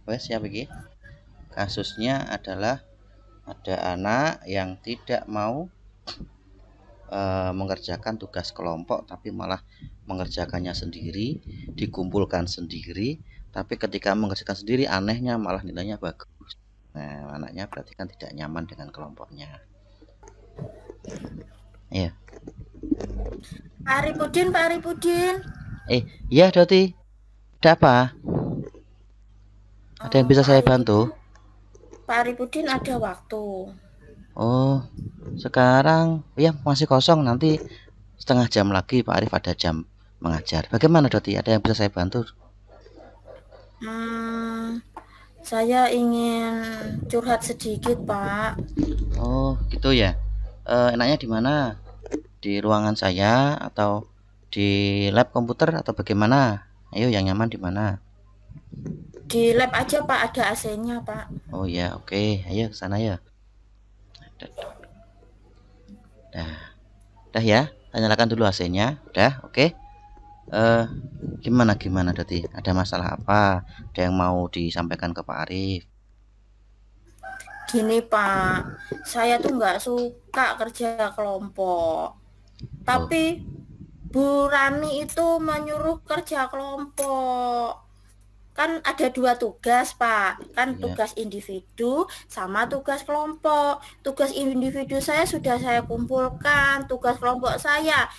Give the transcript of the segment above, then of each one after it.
Wes ya begini. Kasusnya adalah ada anak yang tidak mau mengerjakan tugas kelompok tapi malah mengerjakannya sendiri, dikumpulkan sendiri, tapi ketika mengerjakan sendiri anehnya malah nilainya bagus. Nah, anaknya berarti kan tidak nyaman dengan kelompoknya. Iya. Pak Arifudin, Pak Arifudin. Iya Doti. Ada apa? Ada yang bisa Pak saya Arifudin, bantu? Pak Arifudin ada waktu. Oh, sekarang ya masih kosong, nanti setengah jam lagi Pak Arif ada jam mengajar. Bagaimana Doti? Ada yang bisa saya bantu? Saya ingin curhat sedikit, Pak. Oh, gitu ya. Enaknya di mana? Di ruangan saya atau di lab komputer atau bagaimana? Ayo, yang nyaman di mana? Di lab aja, Pak, ada AC-nya, Pak. Oh ya, oke. Ayo ke sana ya. Dah ya. Nyalakan dulu AC-nya. Udah, oke. Gimana Doti? Ada masalah apa? Ada yang mau disampaikan ke Pak Arif? Gini, Pak, saya tuh nggak suka kerja kelompok. Tapi Bu Rani itu menyuruh kerja kelompok. Kan ada 2 tugas, Pak. Kan tugas individu sama tugas kelompok. Tugas individu saya sudah saya kumpulkan. Tugas kelompok saya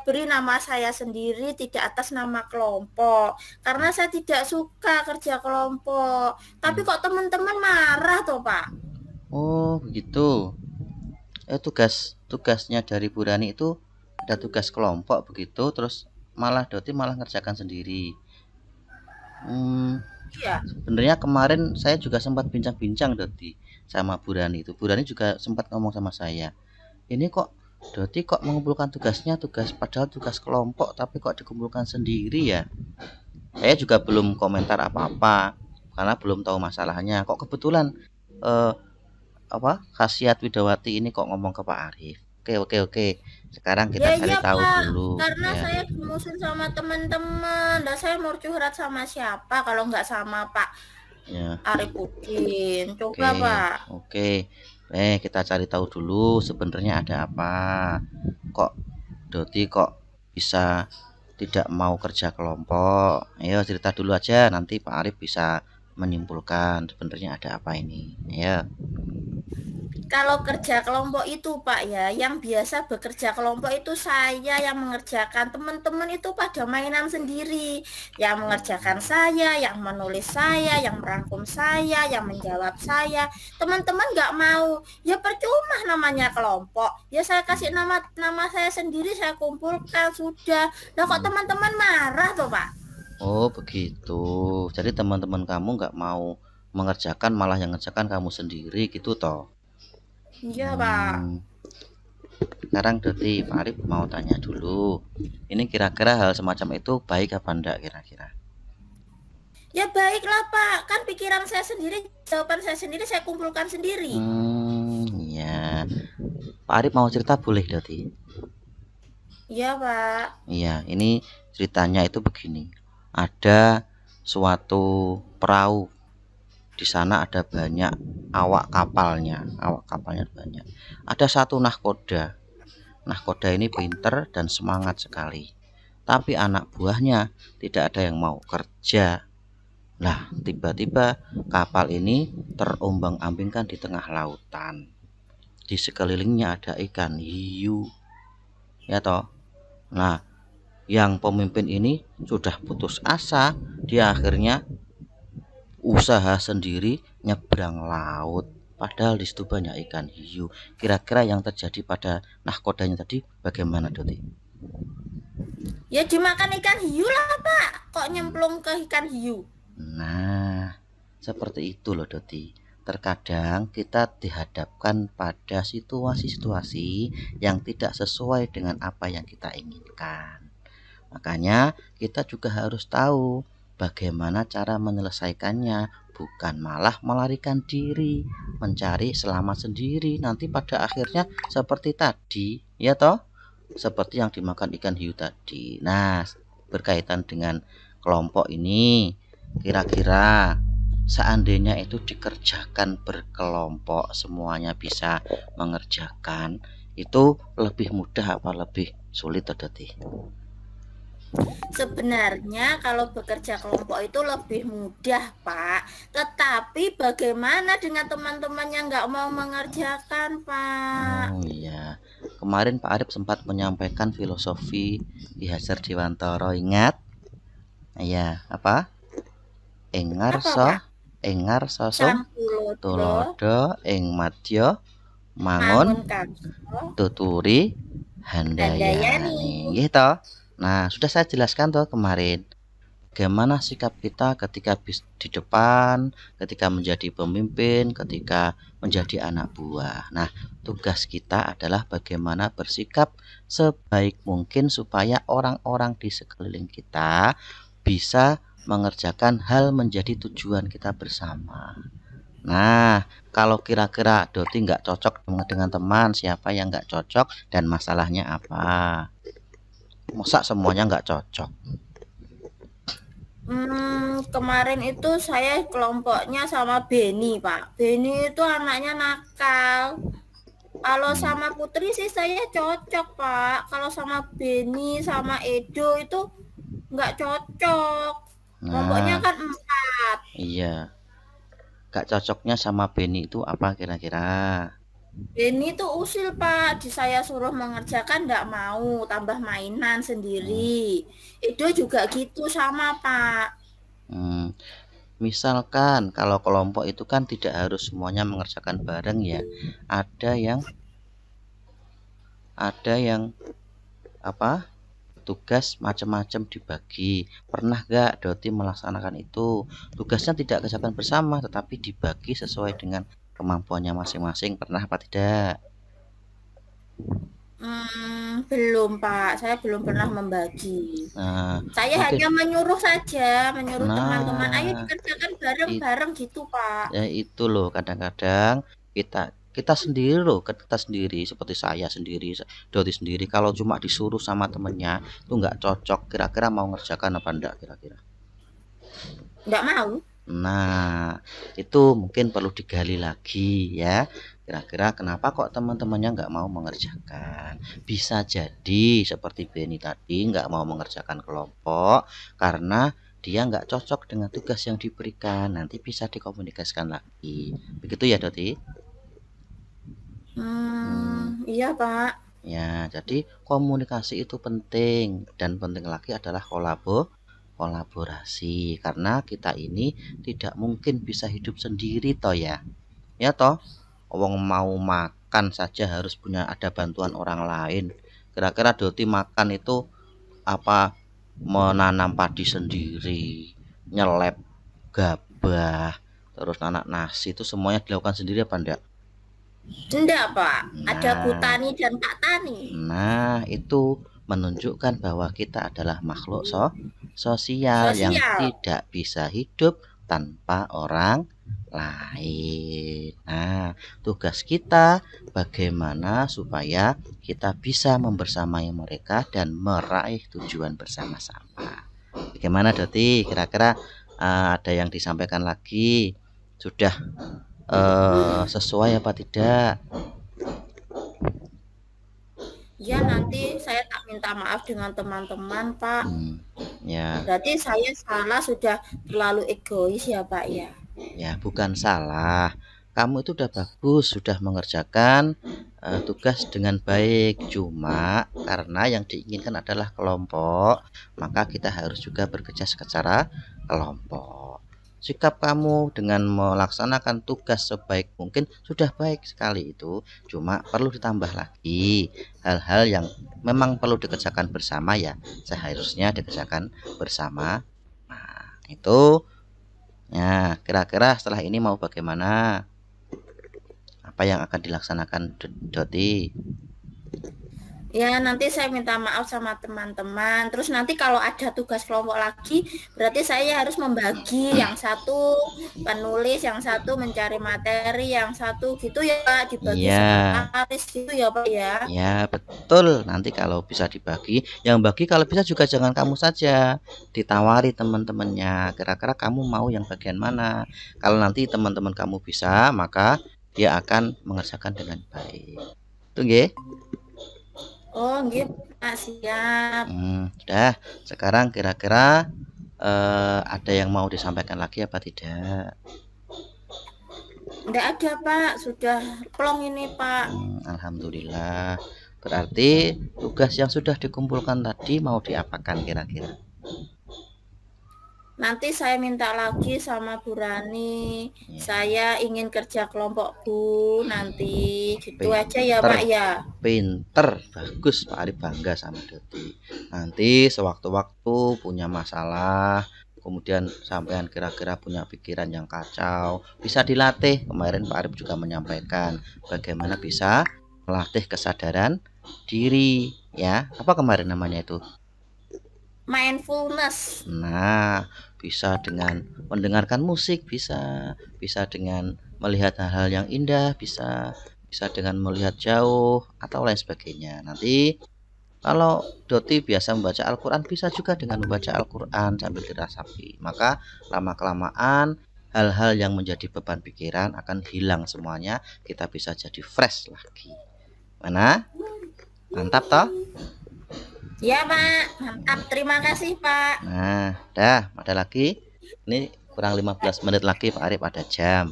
beri nama saya sendiri, tidak atas nama kelompok. Karena saya tidak suka kerja kelompok. Tapi kok teman-teman marah toh, Pak? Oh, begitu. Tugasnya dari Bu Rani itu ada tugas kelompok begitu, terus malah Doti malah ngerjakan sendiri. Iya. Sebenarnya kemarin saya juga sempat bincang-bincang Doti sama Bu Rani itu. Bu Rani juga sempat ngomong sama saya. Ini kok Doti kok mengumpulkan padahal tugas kelompok tapi kok dikumpulkan sendiri ya? Saya juga belum komentar apa-apa karena belum tahu masalahnya. Kok kebetulan khasiat Widawati ini kok ngomong ke Pak Arif. Oke. Sekarang kita cari tahu Pak. dulu. Karena Ya. saya dimusuhin sama teman-teman. Dan saya mau curhat sama siapa kalau nggak sama Pak Arifudin. Coba, Pak. Oke. Kita cari tahu dulu sebenarnya ada apa. Kok Doti kok bisa tidak mau kerja kelompok? Ayo cerita dulu aja, nanti Pak Arif bisa menyimpulkan sebenarnya ada apa ini. Ya. Kalau kerja kelompok itu, Pak, ya, yang biasa bekerja kelompok itu saya yang mengerjakan. Teman-teman itu pada mainan sendiri. Yang mengerjakan saya, yang menulis saya, yang merangkum saya, yang menjawab saya. Teman-teman nggak mau. Ya percuma namanya kelompok. Ya saya kasih nama saya sendiri, saya kumpulkan, sudah. Nah kok teman-teman marah tuh, Pak? Oh, begitu. Jadi teman-teman kamu nggak mau mengerjakan, malah yang ngerjakan kamu sendiri gitu toh? Iya, Pak. Sekarang Doti, Pak Arif mau tanya dulu. Ini kira-kira hal semacam itu baik apa enggak kira-kira? Ya baiklah, Pak. Kan pikiran saya sendiri, jawaban saya sendiri, saya kumpulkan sendiri. Iya. Pak Arif mau cerita boleh Doti? Iya, Pak. Iya, ini ceritanya itu begini. Ada suatu perahu. Di sana ada banyak awak kapalnya banyak. Ada satu nahkoda. Nahkoda ini pinter dan semangat sekali. Tapi anak buahnya tidak ada yang mau kerja. Nah, tiba-tiba kapal ini terombang-ambingkan di tengah lautan. Di sekelilingnya ada ikan hiu. Ya toh? Nah, yang pemimpin ini sudah putus asa, dia akhirnya usaha sendiri nyebrang laut. Padahal di situ banyak ikan hiu. Kira-kira yang terjadi pada nahkodanya tadi bagaimana Doti? Ya dimakan ikan hiu lah, Pak. Kok nyemplung ke ikan hiu? Nah, seperti itu loh Doti. Terkadang kita dihadapkan pada situasi-situasi yang tidak sesuai dengan apa yang kita inginkan. Makanya kita juga harus tahu bagaimana cara menyelesaikannya, bukan malah melarikan diri, mencari selamat sendiri. Nanti pada akhirnya seperti tadi, ya toh? Seperti yang dimakan ikan hiu tadi. Nah, berkaitan dengan kelompok ini, kira-kira seandainya itu dikerjakan berkelompok, semuanya bisa mengerjakan, itu lebih mudah apa lebih sulit, Doti? Sebenarnya kalau bekerja kelompok itu lebih mudah, Pak. Tetapi bagaimana dengan teman-teman yang nggak mau mengerjakan, Pak? Oh iya, kemarin Pak Arif sempat menyampaikan filosofi Ki Hajar Dewantara, ingat? Iya, apa? Apa, Pak? Engar sosum Sampulodo, tulodo ing madya mangun mangun karso, tuturi handayani. handayani, gitu. Nah, sudah saya jelaskan tuh kemarin. Bagaimana sikap kita ketika di depan, ketika menjadi pemimpin, ketika menjadi anak buah. Nah, tugas kita adalah bagaimana bersikap sebaik mungkin supaya orang-orang di sekeliling kita bisa mengerjakan hal menjadi tujuan kita bersama. Nah, kalau kira-kira Doti nggak cocok dengan teman, siapa yang nggak cocok dan masalahnya apa? Masa semuanya nggak cocok? Kemarin itu saya kelompoknya sama Beni, Pak. Beni itu anaknya nakal. Kalau sama Putri sih saya cocok, Pak. Kalau sama Beni, sama Edo itu nggak cocok. Kelompoknya Nah, kan 4. iya. Gak cocoknya sama Beni itu apa kira-kira? Beni tuh usil, Pak. Di saya suruh mengerjakan nggak mau, tambah mainan Hmm, sendiri. Edo juga gitu sama, Pak. hmm. Misalkan kalau kelompok itu kan tidak harus semuanya mengerjakan bareng ya. Ada yang apa? Tugas macam-macam dibagi. Pernah gak Doti melaksanakan itu? Tugasnya tidak kerjakan bersama, tetapi dibagi sesuai dengan kemampuannya masing-masing. Pernah apa tidak? Belum, Pak. Saya belum pernah membagi. Nah, Saya mungkin. hanya menyuruh saja, menyuruh teman-teman, ayo Nah, dikerjakan it, bareng-bareng gitu, Pak. ya itu loh, kadang-kadang kita kita sendiri loh, kita sendiri seperti saya sendiri, Doti sendiri, kalau cuma disuruh sama temennya tuh nggak cocok. Kira-kira mau ngerjakan apa enggak kira-kira? Nggak mau. Nah, itu mungkin perlu digali lagi ya. Kira-kira kenapa kok teman-temannya nggak mau mengerjakan? Bisa jadi seperti Beni tadi nggak mau mengerjakan kelompok karena dia nggak cocok dengan tugas yang diberikan. Nanti bisa dikomunikasikan lagi. Begitu ya, Doti? Hmm, Iya, Pak. ya, jadi komunikasi itu penting dan penting lagi adalah kolaborasi karena kita ini tidak mungkin bisa hidup sendiri toh ya. Ya toh, wong mau makan saja harus punya ada bantuan orang lain. Kira-kira Doti makan itu apa, menanam padi sendiri, nyelep gabah, terus nanak nasi itu semuanya dilakukan sendiri apa enggak? Enggak, Pak. Ada Bu Nah, Tani dan Pak Tani. itu menunjukkan bahwa kita adalah makhluk sosial yang Sosial. tidak bisa hidup tanpa orang lain. Nah, tugas kita bagaimana supaya kita bisa membersamai mereka dan meraih tujuan bersama-sama. Bagaimana Doti? Kira-kira ada yang disampaikan lagi? Sudah sesuai apa tidak? Ya, nanti saya tak minta maaf dengan teman-teman, Pak. Ya, Berarti saya salah, sudah terlalu egois ya, Pak ya. ya bukan salah. Kamu itu udah bagus, sudah mengerjakan tugas dengan baik. Cuma karena yang diinginkan adalah kelompok, maka kita harus juga bekerja secara kelompok. Sikap kamu dengan melaksanakan tugas sebaik mungkin sudah baik sekali itu. Cuma perlu ditambah lagi hal-hal yang memang perlu dikerjakan bersama ya. Seharusnya dikerjakan bersama. Nah, itu ya, kira-kira setelah ini mau bagaimana? Apa yang akan dilaksanakan Doti? Ya, nanti saya minta maaf sama teman-teman. Terus nanti kalau ada tugas kelompok lagi, berarti saya harus membagi. Yang satu penulis, yang satu mencari materi, yang satu gitu ya Pak, dibagi Iya. sekretaris gitu ya Pak ya. Ya, betul. Nanti kalau bisa dibagi, yang bagi kalau bisa juga jangan kamu saja. Ditawari teman-temannya. Kira-kira kamu mau yang bagian mana? Kalau nanti teman-teman kamu bisa, maka dia akan mengerjakan dengan baik. Tunggu. Oh, nggih Pak, siap. Sudah. Sekarang kira-kira ada yang mau disampaikan lagi apa tidak? Enggak ada Pak, sudah plong ini Pak. Alhamdulillah. Berarti tugas yang sudah dikumpulkan tadi mau diapakan kira-kira? Nanti saya minta lagi sama Bu Rani. Saya ingin kerja kelompok Bu nanti. Gitu aja ya Pak ya. Pinter, bagus Pak Arif, bangga sama Doti. Nanti sewaktu-waktu punya masalah, kemudian sampean kira-kira punya pikiran yang kacau, bisa dilatih. Kemarin Pak Arif juga menyampaikan bagaimana bisa melatih kesadaran diri, ya. Apa kemarin namanya itu? Mindfulness. Nah, bisa dengan mendengarkan musik, bisa dengan melihat hal-hal yang indah, bisa dengan melihat jauh atau lain sebagainya. Nanti kalau Doti biasa membaca Al-Quran, bisa juga dengan membaca Al-Quran sambil dirasapi. Maka lama-kelamaan hal-hal yang menjadi beban pikiran akan hilang semuanya. Kita bisa jadi fresh lagi. Mana? Mantap toh? Ya Pak, mantap. Terima kasih Pak. Nah, dah, ada lagi. Ini kurang 15 menit lagi Pak Arif ada jam.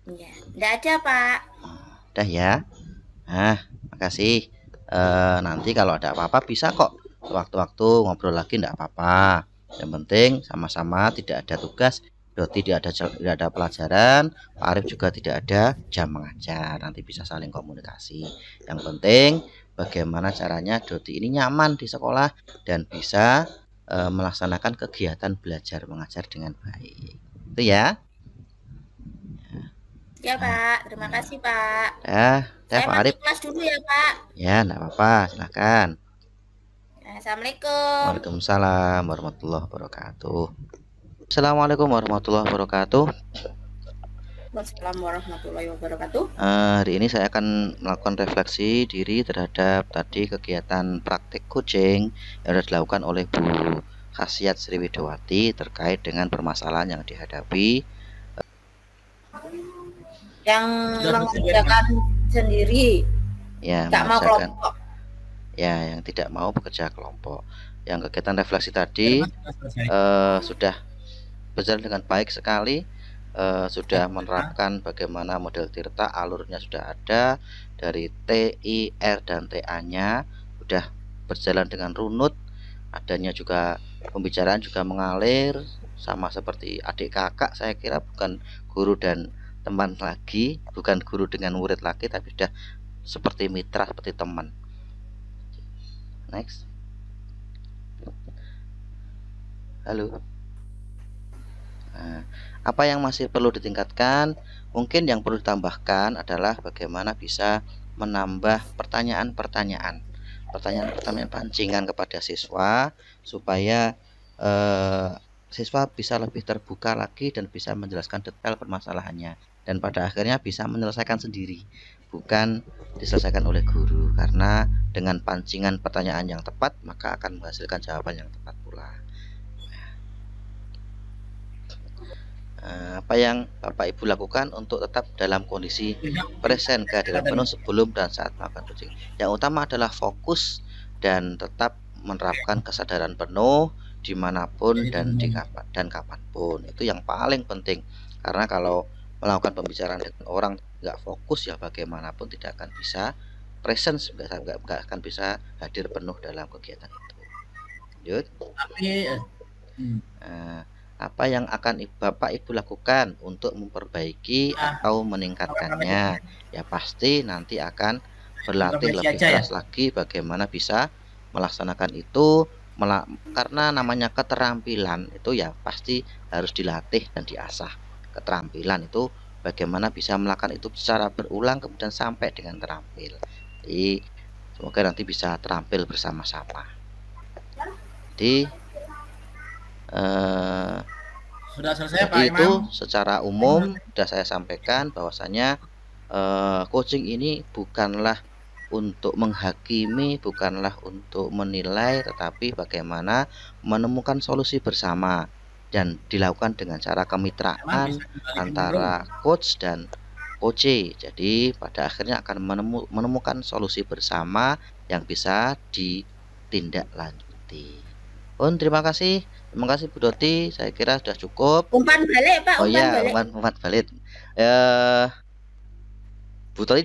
Ya, enggak ada Pak. Dah ya. Nah, makasih. Nanti kalau ada apa-apa bisa kok sewaktu-waktu ngobrol lagi, enggak apa-apa. Yang penting sama-sama tidak ada tugas, Doti tidak ada pelajaran, Pak Arif juga tidak ada jam mengajar. Nanti bisa saling komunikasi. Yang penting bagaimana caranya Doti ini nyaman di sekolah dan bisa melaksanakan kegiatan belajar mengajar dengan baik. Itu ya. Ya Pak, terima kasih Pak. Saya Pak Arif. Kelas dulu ya Pak. Ya, enggak apa-apa, silakan. Assalamualaikum. Waalaikumsalam warahmatullahi wabarakatuh. Assalamualaikum warahmatullahi wabarakatuh. Wassalamualaikum warahmatullahi wabarakatuh. Hari ini saya akan melakukan refleksi diri terhadap tadi kegiatan praktik coaching yang sudah dilakukan oleh Bu Khasiat Sriwidowati terkait dengan permasalahan yang dihadapi. Yang mengerjakan sendiri. Ya, nggak mau kelompok. Ya, yang tidak mau bekerja kelompok. Yang kegiatan refleksi tadi sudah berjalan dengan baik sekali. Sudah menerapkan bagaimana model Tirta, alurnya sudah ada dari T, I, R dan TA nya sudah berjalan dengan runut, adanya juga pembicaraan juga mengalir sama seperti adik kakak. Saya kira bukan guru dan teman lagi, bukan guru dengan murid lagi, tapi sudah seperti mitra, seperti teman. Next. Halo. Nah, apa yang masih perlu ditingkatkan? Mungkin yang perlu ditambahkan adalah bagaimana bisa menambah pertanyaan-pertanyaan pancingan kepada siswa supaya siswa bisa lebih terbuka lagi dan bisa menjelaskan detail permasalahannya, dan pada akhirnya bisa menyelesaikan sendiri, bukan diselesaikan oleh guru. Karena dengan pancingan pertanyaan yang tepat maka akan menghasilkan jawaban yang tepat pula. Apa yang Bapak Ibu lakukan untuk tetap dalam kondisi present, kehadiran penuh sebelum dan saat melakukan coaching? Yang utama adalah fokus dan tetap menerapkan kesadaran penuh dimanapun dan kapanpun. Itu yang paling penting, karena kalau melakukan pembicaraan dengan orang nggak fokus, ya bagaimanapun tidak akan bisa presence, nggak akan bisa hadir penuh dalam kegiatan itu. Lanjut. Apa yang akan Bapak Ibu lakukan untuk memperbaiki atau meningkatkannya? Ya pasti nanti akan berlatih lebih keras lagi bagaimana bisa melaksanakan itu, karena namanya keterampilan itu ya pasti harus dilatih dan diasah. Keterampilan itu bagaimana bisa melakukan itu secara berulang kemudian sampai dengan terampil. Jadi Semoga nanti bisa terampil bersama-sama. Jadi sudah selesai Pak itu Imam. secara umum sudah saya sampaikan bahwasanya coaching ini bukanlah untuk menghakimi, bukanlah untuk menilai, tetapi bagaimana menemukan solusi bersama dan dilakukan dengan cara kemitraan antara coach dan coach. Jadi pada akhirnya akan menemukan solusi bersama yang bisa ditindaklanjuti. Terima kasih. Terima kasih Bu Doti, saya kira sudah cukup. Umpan balik Pak, Oh umpan iya, balik. umpan balik. Bu Doti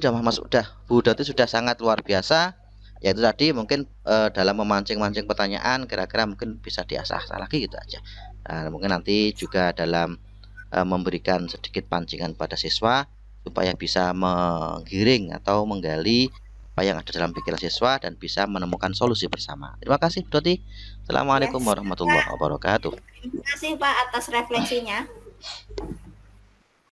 Bu Doti sudah sangat luar biasa. Yaitu tadi mungkin dalam memancing-mancing pertanyaan, kira-kira mungkin bisa diasah lagi gitu aja. Nah, mungkin nanti juga dalam memberikan sedikit pancingan pada siswa supaya bisa menggiring atau menggali apa yang ada dalam pikiran siswa dan bisa menemukan solusi bersama. Terima kasih Bu Doti. Assalamualaikum warahmatullahi wabarakatuh. Terima kasih Pak atas refleksinya.